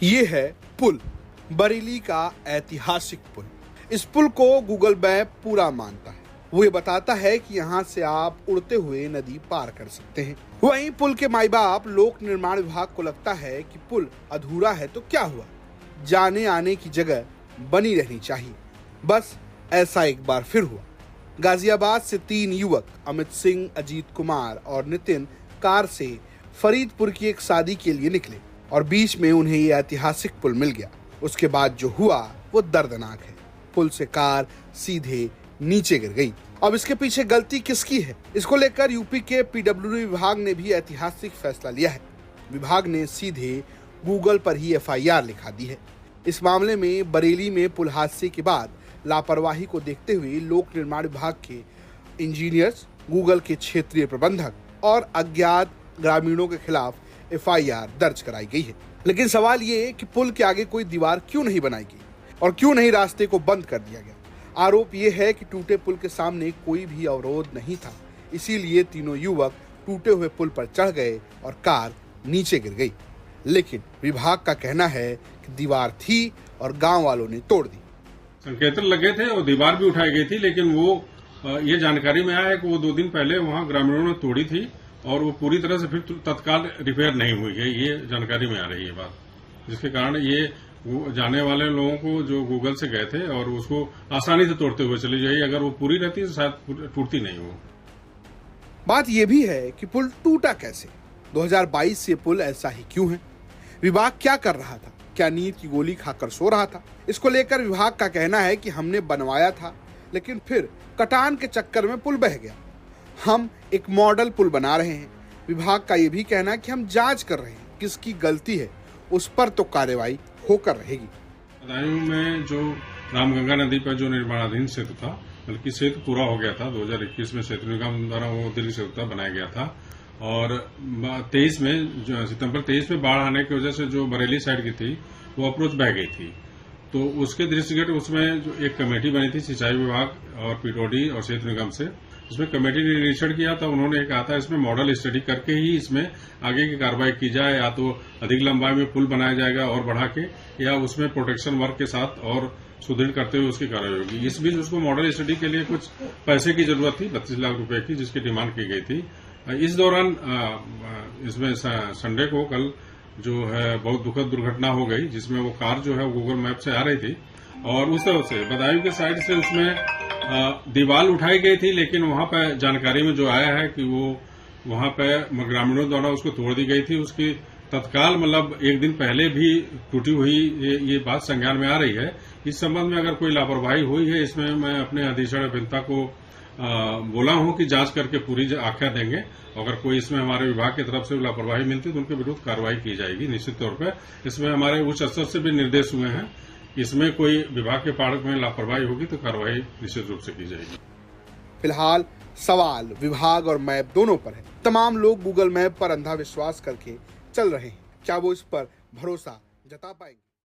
ये है पुल, बरेली का ऐतिहासिक पुल। इस पुल को गूगल मैप पूरा मानता है। वो ये बताता है कि यहाँ से आप उड़ते हुए नदी पार कर सकते हैं। वहीं पुल के माई बाप लोक निर्माण विभाग को लगता है कि पुल अधूरा है तो क्या हुआ, जाने आने की जगह बनी रहनी चाहिए। बस ऐसा एक बार फिर हुआ। गाजियाबाद से 3 युवक अमित सिंह, अजीत कुमार और नितिन कार से फरीदपुर की एक शादी के लिए निकले और बीच में उन्हें ये ऐतिहासिक पुल मिल गया। उसके बाद जो हुआ वो दर्दनाक है। पुल से कार सीधे नीचे गिर गई। अब इसके पीछे गलती किसकी है, इसको लेकर यूपी के पीडब्ल्यूडी विभाग ने भी ऐतिहासिक फैसला लिया है। विभाग ने सीधे गूगल पर ही एफआईआर लिखा दी है। इस मामले में बरेली में पुल हादसे के बाद लापरवाही को देखते हुए लोक निर्माण विभाग के इंजीनियर्स, गूगल के क्षेत्रीय प्रबंधक और अज्ञात ग्रामीणों के खिलाफ एफआईआर दर्ज कराई गई है। लेकिन सवाल ये कि पुल के आगे कोई दीवार क्यों नहीं बनाई गई और क्यों नहीं रास्ते को बंद कर दिया गया। आरोप ये है कि टूटे पुल के सामने कोई भी अवरोध नहीं था, इसीलिए तीनों युवक टूटे हुए पुल पर चढ़ गए और कार नीचे गिर गई। लेकिन विभाग का कहना है कि दीवार थी और गांव वालों ने तोड़ दी। संकेतक लगे थे और दीवार भी उठाई गई थी, लेकिन वो ये जानकारी में आया है कि वो 2 दिन पहले वहां ग्रामीणों ने तोड़ी थी और वो पूरी तरह से फिर तत्काल रिपेयर नहीं हुई है। ये जानकारी में आ रही है बात, जिसके कारण ये जाने वाले लोगों को जो गूगल से गए थे और उसको आसानी से तोड़ते हुए चली जाए। अगर वो पूरी रहती तो शायद टूटती नहीं हो। बात यह भी है कि पुल टूटा कैसे। 2022 से पुल ऐसा ही क्यों है? विभाग क्या कर रहा था? क्या नींद की गोली खाकर सो रहा था? इसको लेकर विभाग का कहना है कि हमने बनवाया था, लेकिन फिर कटान के चक्कर में पुल बह गया। हम एक मॉडल पुल बना रहे हैं। विभाग का यह भी कहना है कि हम जांच कर रहे हैं, किसकी गलती है उस पर तो कार्रवाई होकर रहेगी। बदायूं में जो रामगंगा नदी पर जो निर्माणाधीन सेतु था, बल्कि सेतु पूरा हो गया था 2021 में सेतु निगम द्वारा वो दिल्ली सेतु बनाया गया था और 23 में सितंबर 23 में बाढ़ आने की वजह से जो बरेली साइड की थी वो अप्रोच बह गई थी। तो उसके दृष्टिगत उसमें जो एक कमेटी बनी थी सिंचाई विभाग और पीडब्ल्यूडी और सेतु निगम से, इसमें कमेटी ने निरीक्षण किया था। उन्होंने कहा था इसमें मॉडल स्टडी करके ही इसमें आगे की कार्रवाई की जाए, या तो अधिक लंबाई में पुल बनाया जाएगा और बढ़ा के, या उसमें प्रोटेक्शन वर्क के साथ और सुदृढ़ करते हुए उसकी कार्रवाई होगी। इस बीच उसको मॉडल स्टडी के लिए कुछ पैसे की जरूरत थी, 32 लाख रुपए की, जिसकी डिमांड की गई थी। इस दौरान इसमें संडे को कल जो है बहुत दुखद दुर्घटना हो गई, जिसमें वो कार जो है गूगल मैप से आ रही थी और उस तरफ से बदायूं के साइड से उसमें दीवार उठाई गई थी, लेकिन वहां पर जानकारी में जो आया है कि वो वहां पर ग्रामीणों द्वारा उसको तोड़ दी गई थी। उसकी तत्काल मतलब 1 दिन पहले भी टूटी हुई ये बात संज्ञान में आ रही है। इस संबंध में अगर कोई लापरवाही हुई है, इसमें मैं अपने अधीक्षण अभियंता को बोला हूं कि जांच करके पूरी आख्या देंगे। अगर कोई इसमें हमारे विभाग की तरफ से लापरवाही मिलती तो उनके विरुद्ध कार्रवाई की जाएगी निश्चित तौर पर। इसमें हमारे उच्च स्तर से भी निर्देश हुए हैं, इसमें कोई विभाग के पार्ट में लापरवाही होगी तो कार्रवाई निश्चित रूप से की जाएगी। फिलहाल सवाल विभाग और मैप दोनों पर है। तमाम लोग गूगल मैप पर अंधा विश्वास करके चल रहे हैं। क्या वो इस पर भरोसा जता पाएंगे?